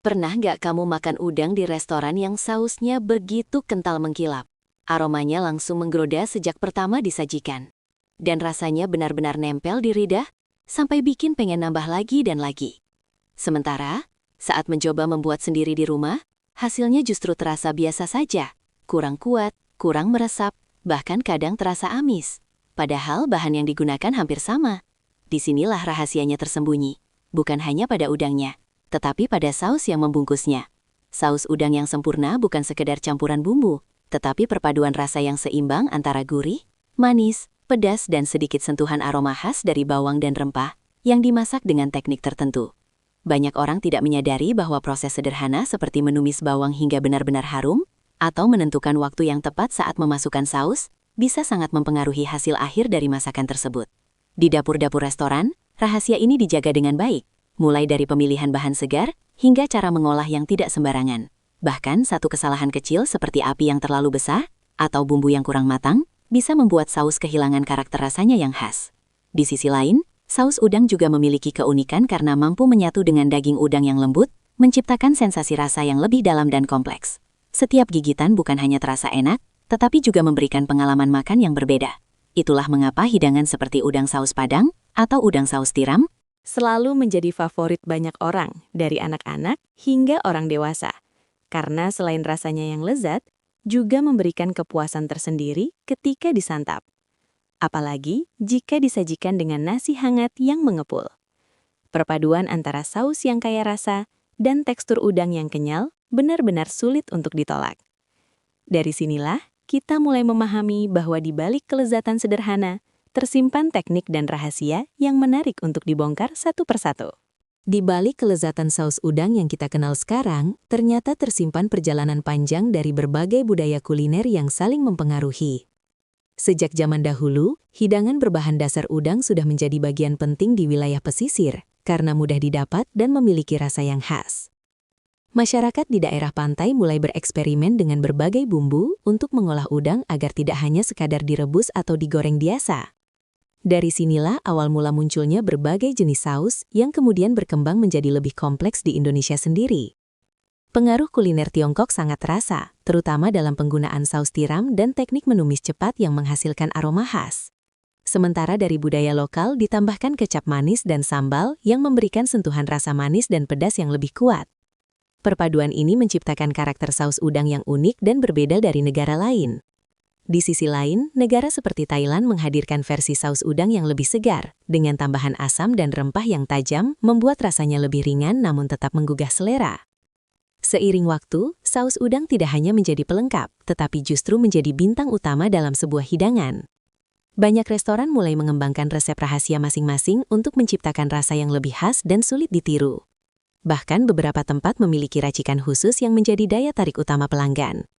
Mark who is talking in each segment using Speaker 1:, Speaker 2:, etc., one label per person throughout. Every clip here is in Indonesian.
Speaker 1: Pernah nggak kamu makan udang di restoran yang sausnya begitu kental mengkilap? Aromanya langsung menggoda sejak pertama disajikan. Dan rasanya benar-benar nempel di lidah, sampai bikin pengen nambah lagi dan lagi. Sementara, saat mencoba membuat sendiri di rumah, hasilnya justru terasa biasa saja. Kurang kuat, kurang meresap, bahkan kadang terasa amis. Padahal bahan yang digunakan hampir sama. Disinilah rahasianya tersembunyi. Bukan hanya pada udangnya, tetapi pada saus yang membungkusnya. Saus udang yang sempurna bukan sekedar campuran bumbu, tetapi perpaduan rasa yang seimbang antara gurih, manis, pedas dan sedikit sentuhan aroma khas dari bawang dan rempah yang dimasak dengan teknik tertentu. Banyak orang tidak menyadari bahwa proses sederhana seperti menumis bawang hingga benar-benar harum, atau menentukan waktu yang tepat saat memasukkan saus, bisa sangat mempengaruhi hasil akhir dari masakan tersebut. Di dapur-dapur restoran, rahasia ini dijaga dengan baik. Mulai dari pemilihan bahan segar, hingga cara mengolah yang tidak sembarangan. Bahkan satu kesalahan kecil seperti api yang terlalu besar, atau bumbu yang kurang matang, bisa membuat saus kehilangan karakter rasanya yang khas. Di sisi lain, saus udang juga memiliki keunikan karena mampu menyatu dengan daging udang yang lembut, menciptakan sensasi rasa yang lebih dalam dan kompleks. Setiap gigitan bukan hanya terasa enak, tetapi juga memberikan pengalaman makan yang berbeda. Itulah mengapa hidangan seperti udang saus padang, atau udang saus tiram,
Speaker 2: selalu menjadi favorit banyak orang, dari anak-anak hingga orang dewasa. Karena selain rasanya yang lezat, juga memberikan kepuasan tersendiri ketika disantap. Apalagi jika disajikan dengan nasi hangat yang mengepul. Perpaduan antara saus yang kaya rasa dan tekstur udang yang kenyal benar-benar sulit untuk ditolak. Dari sinilah, kita mulai memahami bahwa di balik kelezatan sederhana, tersimpan teknik dan rahasia yang menarik untuk dibongkar satu persatu. Di balik kelezatan saus udang yang kita kenal sekarang, ternyata tersimpan perjalanan panjang dari berbagai budaya kuliner yang saling mempengaruhi. Sejak zaman dahulu, hidangan berbahan dasar udang sudah menjadi bagian penting di wilayah pesisir, karena mudah didapat dan memiliki rasa yang khas. Masyarakat di daerah pantai mulai bereksperimen dengan berbagai bumbu untuk mengolah udang agar tidak hanya sekadar direbus atau digoreng biasa. Dari sinilah awal mula munculnya berbagai jenis saus yang kemudian berkembang menjadi lebih kompleks di Indonesia sendiri. Pengaruh kuliner Tiongkok sangat terasa, terutama dalam penggunaan saus tiram dan teknik menumis cepat yang menghasilkan aroma khas. Sementara dari budaya lokal ditambahkan kecap manis dan sambal yang memberikan sentuhan rasa manis dan pedas yang lebih kuat. Perpaduan ini menciptakan karakter saus udang yang unik dan berbeda dari negara lain. Di sisi lain, negara seperti Thailand menghadirkan versi saus udang yang lebih segar, dengan tambahan asam dan rempah yang tajam, membuat rasanya lebih ringan namun tetap menggugah selera. Seiring waktu, saus udang tidak hanya menjadi pelengkap, tetapi justru menjadi bintang utama dalam sebuah hidangan. Banyak restoran mulai mengembangkan resep rahasia masing-masing untuk menciptakan rasa yang lebih khas dan sulit ditiru. Bahkan beberapa tempat memiliki racikan khusus yang menjadi daya tarik utama pelanggan.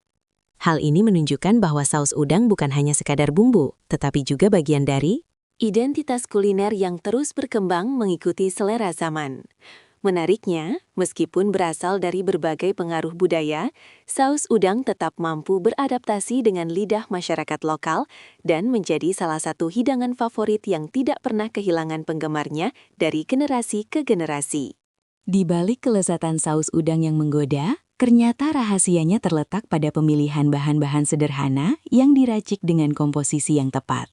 Speaker 2: Hal ini menunjukkan bahwa saus udang bukan hanya sekadar bumbu, tetapi juga bagian dari identitas kuliner yang terus berkembang mengikuti selera zaman. Menariknya, meskipun berasal dari berbagai pengaruh budaya, saus udang tetap mampu beradaptasi dengan lidah masyarakat lokal dan menjadi salah satu hidangan favorit yang tidak pernah kehilangan penggemarnya dari generasi ke generasi. Di balik kelezatan saus udang yang menggoda, ternyata rahasianya terletak pada pemilihan bahan-bahan sederhana yang diracik dengan komposisi yang tepat.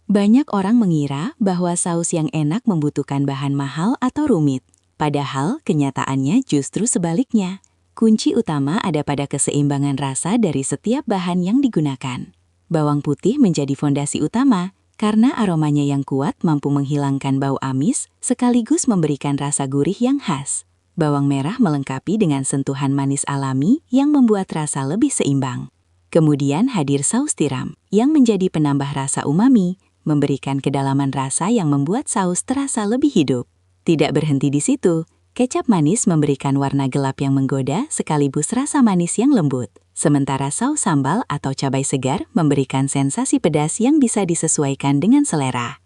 Speaker 2: Banyak orang mengira bahwa saus yang enak membutuhkan bahan mahal atau rumit. Padahal kenyataannya justru sebaliknya. Kunci utama ada pada keseimbangan rasa dari setiap bahan yang digunakan. Bawang putih menjadi fondasi utama, karena aromanya yang kuat mampu menghilangkan bau amis sekaligus memberikan rasa gurih yang khas. Bawang merah melengkapi dengan sentuhan manis alami yang membuat rasa lebih seimbang. Kemudian hadir saus tiram yang menjadi penambah rasa umami, memberikan kedalaman rasa yang membuat saus terasa lebih hidup. Tidak berhenti di situ, kecap manis memberikan warna gelap yang menggoda sekaligus rasa manis yang lembut. Sementara saus sambal atau cabai segar memberikan sensasi pedas yang bisa disesuaikan dengan selera.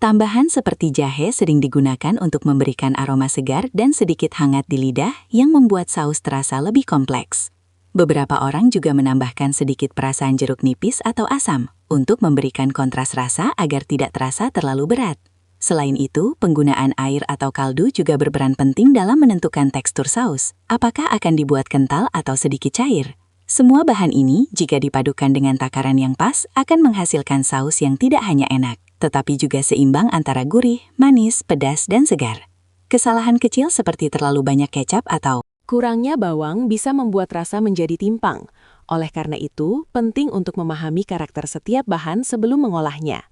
Speaker 2: Tambahan seperti jahe sering digunakan untuk memberikan aroma segar dan sedikit hangat di lidah yang membuat saus terasa lebih kompleks. Beberapa orang juga menambahkan sedikit perasan jeruk nipis atau asam untuk memberikan kontras rasa agar tidak terasa terlalu berat.
Speaker 3: Selain itu, penggunaan air atau kaldu juga berperan penting dalam menentukan tekstur saus. Apakah akan dibuat kental atau sedikit cair? Semua bahan ini, jika dipadukan dengan takaran yang pas, akan menghasilkan saus yang tidak hanya enak, tetapi juga seimbang antara gurih, manis, pedas, dan segar. Kesalahan kecil seperti terlalu banyak kecap atau
Speaker 2: kurangnya bawang bisa membuat rasa menjadi timpang. Oleh karena itu, penting untuk memahami karakter setiap bahan sebelum mengolahnya.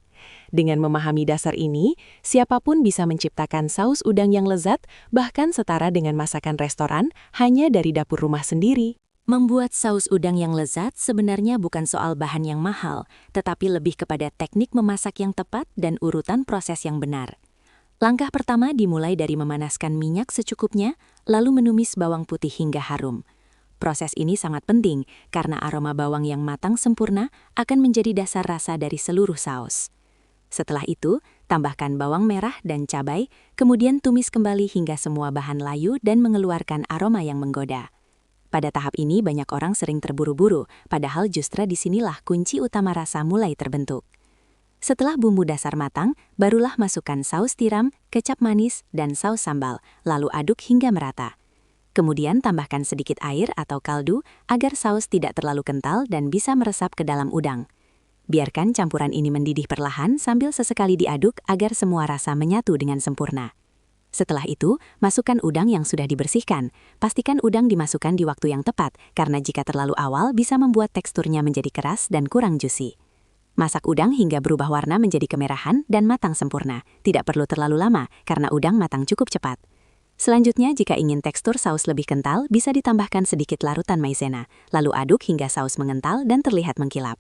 Speaker 2: Dengan memahami dasar ini, siapapun bisa menciptakan saus udang yang lezat, bahkan setara dengan masakan restoran, hanya dari dapur rumah sendiri.
Speaker 1: Membuat saus udang yang lezat sebenarnya bukan soal bahan yang mahal, tetapi lebih kepada teknik memasak yang tepat dan urutan proses yang benar. Langkah pertama dimulai dari memanaskan minyak secukupnya, lalu menumis bawang putih hingga harum. Proses ini sangat penting karena aroma bawang yang matang sempurna akan menjadi dasar rasa dari seluruh saus. Setelah itu, tambahkan bawang merah dan cabai, kemudian tumis kembali hingga semua bahan layu dan mengeluarkan aroma yang menggoda. Pada tahap ini banyak orang sering terburu-buru, padahal justru disinilah kunci utama rasa mulai terbentuk. Setelah bumbu dasar matang, barulah masukkan saus tiram, kecap manis, dan saus sambal, lalu aduk hingga merata. Kemudian tambahkan sedikit air atau kaldu agar saus tidak terlalu kental dan bisa meresap ke dalam udang. Biarkan campuran ini mendidih perlahan sambil sesekali diaduk agar semua rasa menyatu dengan sempurna. Setelah itu, masukkan udang yang sudah dibersihkan. Pastikan udang dimasukkan di waktu yang tepat, karena jika terlalu awal bisa membuat teksturnya menjadi keras dan kurang juicy. Masak udang hingga berubah warna menjadi kemerahan dan matang sempurna. Tidak perlu terlalu lama, karena udang matang cukup cepat. Selanjutnya, jika ingin tekstur saus lebih kental, bisa ditambahkan sedikit larutan maizena, lalu aduk hingga saus mengental dan terlihat mengkilap.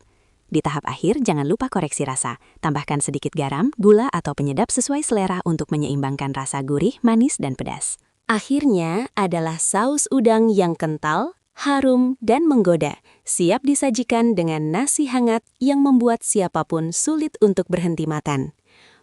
Speaker 1: Di tahap akhir, jangan lupa koreksi rasa. Tambahkan sedikit garam, gula, atau penyedap sesuai selera untuk menyeimbangkan rasa gurih, manis, dan pedas. Akhirnya adalah saus udang yang kental, harum, dan menggoda. Siap disajikan dengan nasi hangat yang membuat siapapun sulit untuk berhenti makan.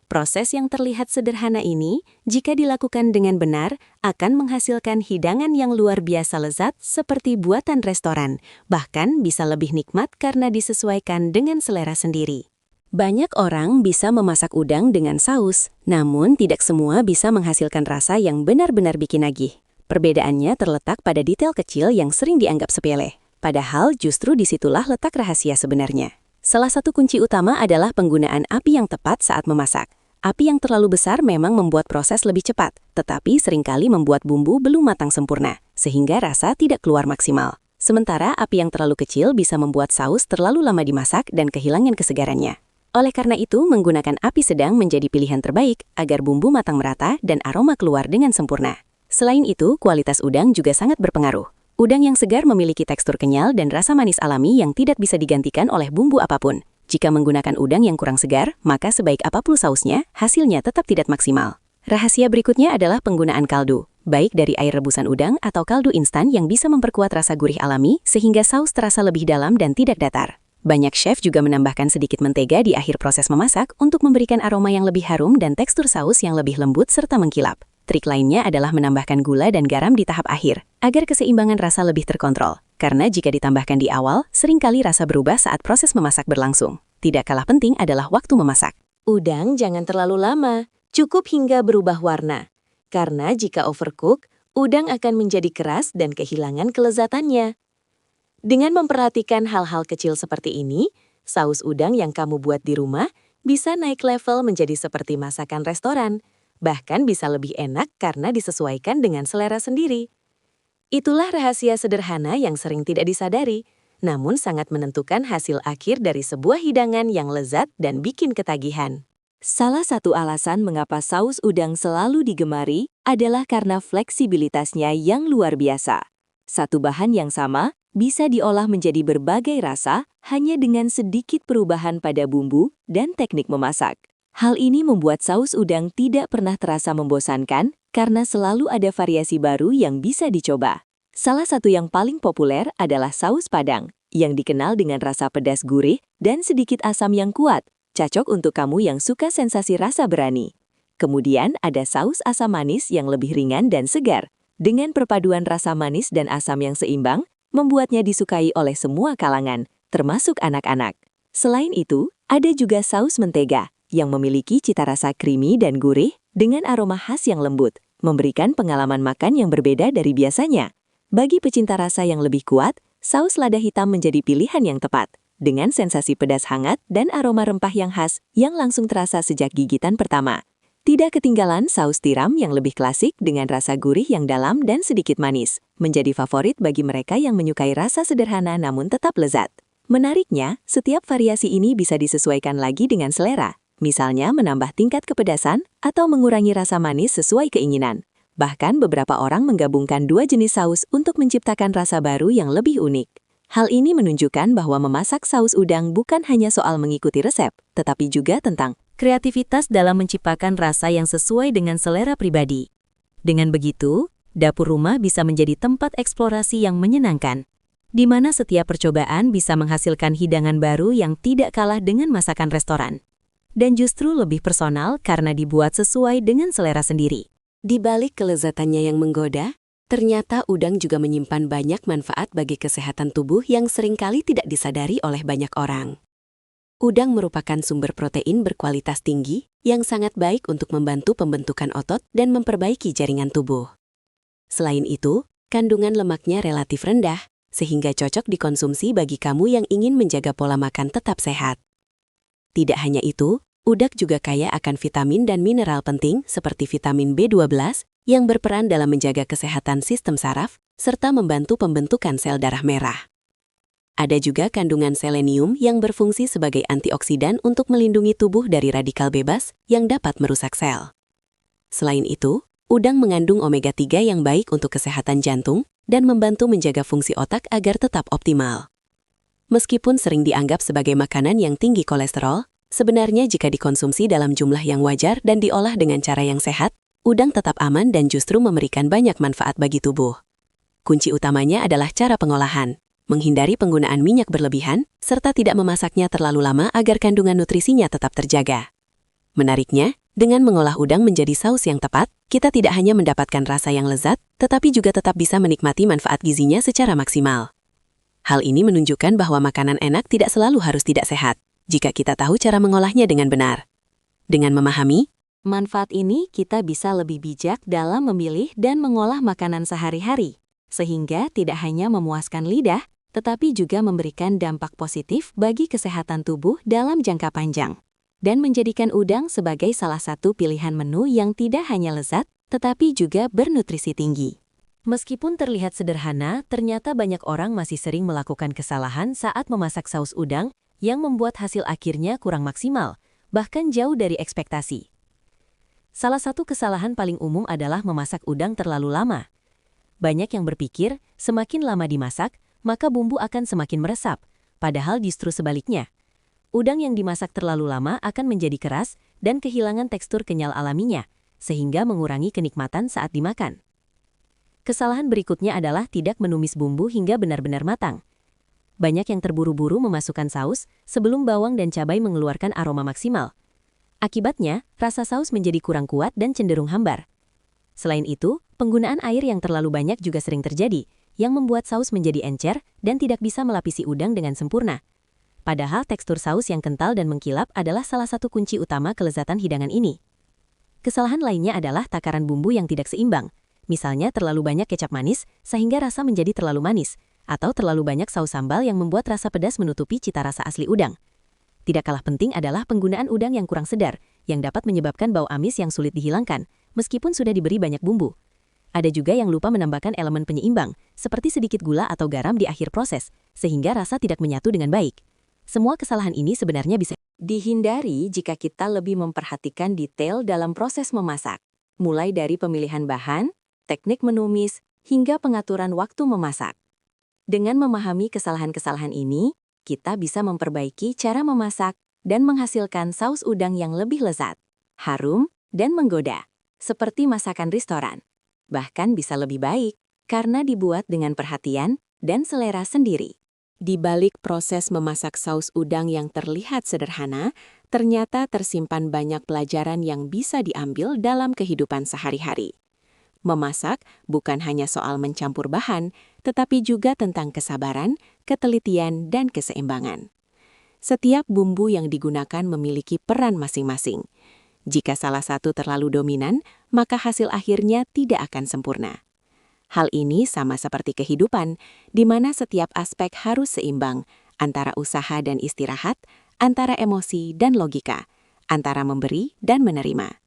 Speaker 1: Proses yang terlihat sederhana ini, jika dilakukan dengan benar, akan menghasilkan hidangan yang luar biasa lezat seperti buatan restoran, bahkan bisa lebih nikmat karena disesuaikan dengan selera sendiri. Banyak orang bisa memasak udang dengan saus, namun tidak semua bisa menghasilkan rasa yang benar-benar bikin nagih. Perbedaannya terletak pada detail kecil yang sering dianggap sepele, padahal justru disitulah letak rahasia sebenarnya. Salah satu kunci utama adalah penggunaan api yang tepat saat memasak. Api yang terlalu besar memang membuat proses lebih cepat, tetapi seringkali membuat bumbu belum matang sempurna, sehingga rasa tidak keluar maksimal. Sementara api yang terlalu kecil bisa membuat saus terlalu lama dimasak dan kehilangan kesegarannya. Oleh karena itu, menggunakan api sedang menjadi pilihan terbaik agar bumbu matang merata dan aroma keluar dengan sempurna. Selain itu, kualitas udang juga sangat berpengaruh. Udang yang segar memiliki tekstur kenyal dan rasa manis alami yang tidak bisa digantikan oleh bumbu apapun. Jika menggunakan udang yang kurang segar, maka sebaik apapun sausnya, hasilnya tetap tidak maksimal. Rahasia berikutnya adalah penggunaan kaldu, baik dari air rebusan udang atau kaldu instan yang bisa memperkuat rasa gurih alami sehingga saus terasa lebih dalam dan tidak datar. Banyak chef juga menambahkan sedikit mentega di akhir proses memasak untuk memberikan aroma yang lebih harum dan tekstur saus yang lebih lembut serta mengkilap. Trik lainnya adalah menambahkan gula dan garam di tahap akhir, agar keseimbangan rasa lebih terkontrol. Karena jika ditambahkan di awal, seringkali rasa berubah saat proses memasak berlangsung. Tidak kalah penting adalah waktu memasak. Udang jangan terlalu lama, cukup hingga berubah warna. Karena jika overcook, udang akan menjadi keras dan kehilangan kelezatannya. Dengan memperhatikan hal-hal kecil seperti ini, saus udang yang kamu buat di rumah bisa naik level menjadi seperti masakan restoran. Bahkan bisa lebih enak karena disesuaikan dengan selera sendiri. Itulah rahasia sederhana yang sering tidak disadari, namun sangat menentukan hasil akhir dari sebuah hidangan yang lezat dan bikin ketagihan. Salah satu alasan mengapa saus udang selalu digemari adalah karena fleksibilitasnya yang luar biasa. Satu bahan yang sama bisa diolah menjadi berbagai rasa hanya dengan sedikit perubahan pada bumbu dan teknik memasak. Hal ini membuat saus udang tidak pernah terasa membosankan karena selalu ada variasi baru yang bisa dicoba. Salah satu yang paling populer adalah saus Padang, yang dikenal dengan rasa pedas gurih dan sedikit asam yang kuat, cocok untuk kamu yang suka sensasi rasa berani. Kemudian ada saus asam manis yang lebih ringan dan segar, dengan perpaduan rasa manis dan asam yang seimbang, membuatnya disukai oleh semua kalangan, termasuk anak-anak. Selain itu, ada juga saus mentega,
Speaker 2: yang memiliki cita rasa creamy dan gurih dengan aroma khas yang lembut, memberikan pengalaman makan yang berbeda dari biasanya. Bagi pecinta rasa yang lebih kuat, saus lada hitam menjadi pilihan yang tepat, dengan sensasi pedas hangat dan aroma rempah yang khas yang langsung terasa sejak gigitan pertama. Tidak ketinggalan saus tiram yang lebih klasik dengan rasa gurih yang dalam dan sedikit manis, menjadi favorit bagi mereka yang menyukai rasa sederhana namun tetap lezat. Menariknya, setiap variasi ini bisa disesuaikan lagi dengan selera, misalnya menambah tingkat kepedasan atau mengurangi rasa manis sesuai keinginan. Bahkan beberapa orang menggabungkan dua jenis saus untuk menciptakan rasa baru yang lebih unik. Hal ini menunjukkan bahwa memasak saus udang bukan hanya soal mengikuti resep, tetapi juga tentang kreativitas dalam menciptakan rasa yang sesuai dengan selera pribadi. Dengan begitu, dapur rumah bisa menjadi tempat eksplorasi yang menyenangkan, di mana setiap percobaan bisa menghasilkan hidangan baru yang tidak kalah dengan masakan restoran. Dan justru lebih personal karena dibuat sesuai dengan selera sendiri.
Speaker 1: Di balik kelezatannya yang menggoda, ternyata udang juga menyimpan banyak manfaat bagi kesehatan tubuh yang seringkali tidak disadari oleh banyak orang. Udang merupakan sumber protein berkualitas tinggi yang sangat baik untuk membantu pembentukan otot dan memperbaiki jaringan tubuh. Selain itu, kandungan lemaknya relatif rendah, sehingga cocok dikonsumsi bagi kamu yang ingin menjaga pola makan tetap sehat. Tidak hanya itu, udang juga kaya akan vitamin dan mineral penting seperti vitamin B12 yang berperan dalam menjaga kesehatan sistem saraf serta membantu pembentukan sel darah merah. Ada juga kandungan selenium yang berfungsi sebagai antioksidan untuk melindungi tubuh dari radikal bebas yang dapat merusak sel. Selain itu, udang mengandung omega 3 yang baik untuk kesehatan jantung dan membantu menjaga fungsi otak agar tetap optimal. Meskipun sering dianggap sebagai makanan yang tinggi kolesterol, sebenarnya jika dikonsumsi dalam jumlah yang wajar dan diolah dengan cara yang sehat, udang tetap aman dan justru memberikan banyak manfaat bagi tubuh. Kunci utamanya adalah cara pengolahan, menghindari penggunaan minyak berlebihan, serta tidak memasaknya terlalu lama agar kandungan nutrisinya tetap terjaga. Menariknya, dengan mengolah udang menjadi saus yang tepat, kita tidak hanya mendapatkan rasa yang lezat, tetapi juga tetap bisa menikmati manfaat gizinya secara maksimal. Hal ini menunjukkan bahwa makanan enak tidak selalu harus tidak sehat, jika kita tahu cara mengolahnya dengan benar. Dengan memahami manfaat ini, kita bisa lebih bijak dalam memilih dan mengolah makanan sehari-hari, sehingga tidak hanya memuaskan lidah, tetapi juga memberikan dampak positif bagi kesehatan tubuh dalam jangka panjang, dan menjadikan udang sebagai salah satu pilihan menu yang tidak hanya lezat, tetapi juga bernutrisi tinggi. Meskipun terlihat sederhana, ternyata banyak orang masih sering melakukan kesalahan saat memasak saus udang, yang membuat hasil akhirnya kurang maksimal, bahkan jauh dari ekspektasi. Salah satu kesalahan paling umum adalah memasak udang terlalu lama. Banyak yang berpikir, semakin lama dimasak, maka bumbu akan semakin meresap, padahal justru sebaliknya. Udang yang dimasak terlalu lama akan menjadi keras dan kehilangan tekstur kenyal alaminya, sehingga mengurangi kenikmatan saat dimakan. Kesalahan berikutnya adalah tidak menumis bumbu hingga benar-benar matang. Banyak yang terburu-buru memasukkan saus sebelum bawang dan cabai mengeluarkan aroma maksimal. Akibatnya, rasa saus menjadi kurang kuat dan cenderung hambar. Selain itu, penggunaan air yang terlalu banyak juga sering terjadi, yang membuat saus menjadi encer dan tidak bisa melapisi udang dengan sempurna. Padahal tekstur saus yang kental dan mengkilap adalah salah satu kunci utama kelezatan hidangan ini. Kesalahan lainnya adalah takaran bumbu yang tidak seimbang. Misalnya terlalu banyak kecap manis sehingga rasa menjadi terlalu manis, atau terlalu banyak saus sambal yang membuat rasa pedas menutupi cita rasa asli udang. Tidak kalah penting adalah penggunaan udang yang kurang sedar, yang dapat menyebabkan bau amis yang sulit dihilangkan, meskipun sudah diberi banyak bumbu. Ada juga yang lupa menambahkan elemen penyeimbang, seperti sedikit gula atau garam di akhir proses, sehingga rasa tidak menyatu dengan baik. Semua kesalahan ini sebenarnya bisa dihindari jika kita lebih memperhatikan detail dalam proses memasak, mulai dari pemilihan bahan, teknik menumis, hingga pengaturan waktu memasak. Dengan memahami kesalahan-kesalahan ini, kita bisa memperbaiki cara memasak dan menghasilkan saus udang yang lebih lezat, harum, dan menggoda, seperti masakan restoran. Bahkan bisa lebih baik karena dibuat dengan perhatian dan selera sendiri. Di balik proses memasak saus udang yang terlihat sederhana, ternyata tersimpan banyak pelajaran yang bisa diambil dalam kehidupan sehari-hari. Memasak bukan hanya soal mencampur bahan, tetapi juga tentang kesabaran, ketelitian, dan keseimbangan.
Speaker 2: Setiap bumbu yang digunakan memiliki peran masing-masing. Jika salah satu terlalu dominan, maka hasil akhirnya tidak akan sempurna. Hal ini sama seperti kehidupan, di mana setiap aspek harus seimbang, antara usaha dan istirahat, antara emosi dan logika, antara memberi dan menerima.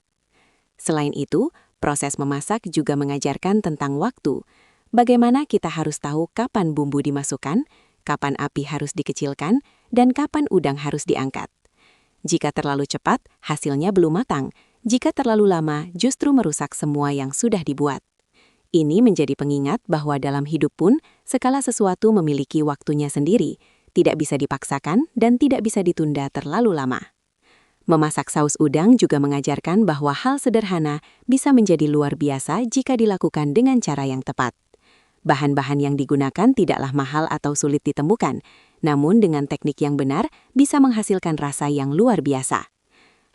Speaker 2: Selain itu, proses memasak juga mengajarkan tentang waktu. Bagaimana kita harus tahu kapan bumbu dimasukkan, kapan api harus dikecilkan, dan kapan udang harus diangkat. Jika terlalu cepat, hasilnya belum matang. Jika terlalu lama, justru merusak semua yang sudah dibuat. Ini menjadi pengingat bahwa dalam hidup pun, segala sesuatu memiliki waktunya sendiri, tidak bisa dipaksakan dan tidak bisa ditunda terlalu lama. Memasak saus udang juga mengajarkan bahwa hal sederhana bisa menjadi luar biasa jika dilakukan dengan cara yang tepat. Bahan-bahan yang digunakan tidaklah mahal atau sulit ditemukan, namun dengan teknik yang benar bisa menghasilkan rasa yang luar biasa.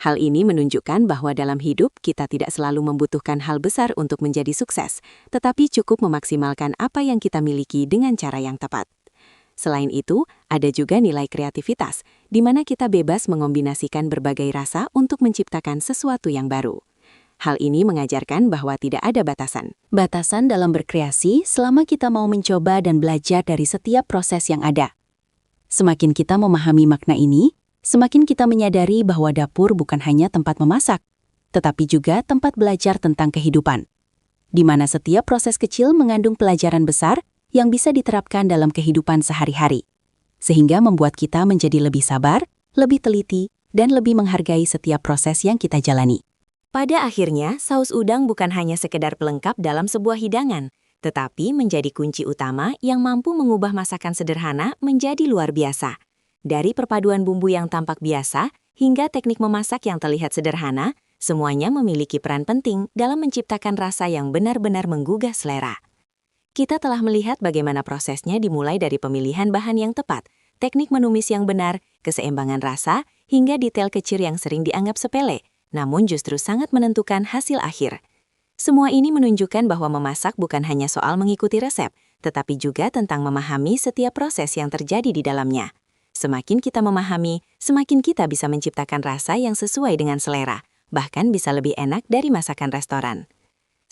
Speaker 2: Hal ini menunjukkan bahwa dalam hidup kita tidak selalu membutuhkan hal besar untuk menjadi sukses, tetapi cukup memaksimalkan apa yang kita miliki dengan cara yang tepat. Selain itu, ada juga nilai kreativitas, di mana kita bebas mengombinasikan berbagai rasa untuk menciptakan sesuatu yang baru. Hal ini mengajarkan bahwa tidak ada batasan.
Speaker 3: Batasan dalam berkreasi selama kita mau mencoba dan belajar dari setiap proses yang ada. Semakin kita memahami makna ini, semakin kita menyadari bahwa dapur bukan hanya tempat memasak, tetapi juga tempat belajar tentang kehidupan, di mana setiap proses kecil mengandung pelajaran besar yang bisa diterapkan dalam kehidupan sehari-hari, sehingga membuat kita menjadi lebih sabar, lebih teliti, dan lebih menghargai setiap proses yang kita jalani.
Speaker 2: Pada akhirnya, saus udang bukan hanya sekedar pelengkap dalam sebuah hidangan, tetapi menjadi kunci utama yang mampu mengubah masakan sederhana menjadi luar biasa. Dari perpaduan bumbu yang tampak biasa hingga teknik memasak yang terlihat sederhana, semuanya memiliki peran penting dalam menciptakan rasa yang benar-benar menggugah selera. Kita telah melihat bagaimana prosesnya dimulai dari pemilihan bahan yang tepat, teknik menumis yang benar, keseimbangan rasa, hingga detail kecil yang sering dianggap sepele, namun justru sangat menentukan hasil akhir. Semua ini menunjukkan bahwa memasak bukan hanya soal mengikuti resep, tetapi juga tentang memahami setiap proses yang terjadi di dalamnya. Semakin kita memahami, semakin kita bisa menciptakan rasa yang sesuai dengan selera, bahkan bisa lebih enak dari masakan restoran.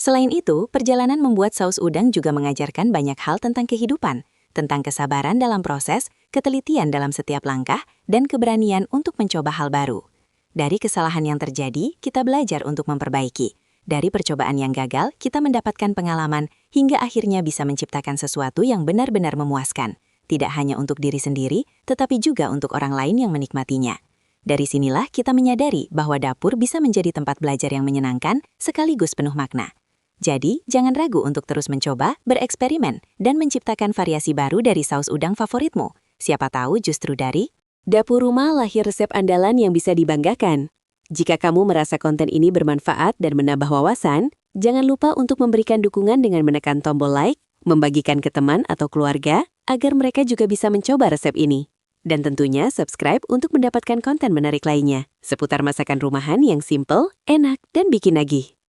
Speaker 2: Selain itu, perjalanan membuat saus udang juga mengajarkan banyak hal tentang kehidupan, tentang kesabaran dalam proses, ketelitian dalam setiap langkah, dan keberanian untuk mencoba hal baru. Dari kesalahan yang terjadi, kita belajar untuk memperbaiki. Dari percobaan yang gagal, kita mendapatkan pengalaman hingga akhirnya bisa menciptakan sesuatu yang benar-benar memuaskan. Tidak hanya untuk diri sendiri, tetapi juga untuk orang lain yang menikmatinya. Dari sinilah kita menyadari bahwa dapur bisa menjadi tempat belajar yang menyenangkan sekaligus penuh makna. Jadi, jangan ragu untuk terus mencoba, bereksperimen, dan menciptakan variasi baru dari saus udang favoritmu. Siapa tahu justru dari
Speaker 1: Dapur Rumah lahir resep andalan yang bisa dibanggakan. Jika kamu merasa konten ini bermanfaat dan menambah wawasan, jangan lupa untuk memberikan dukungan dengan menekan tombol like, membagikan ke teman atau keluarga, agar mereka juga bisa mencoba resep ini. Dan tentunya subscribe untuk mendapatkan konten menarik lainnya, seputar masakan rumahan yang simple, enak, dan bikin nagih.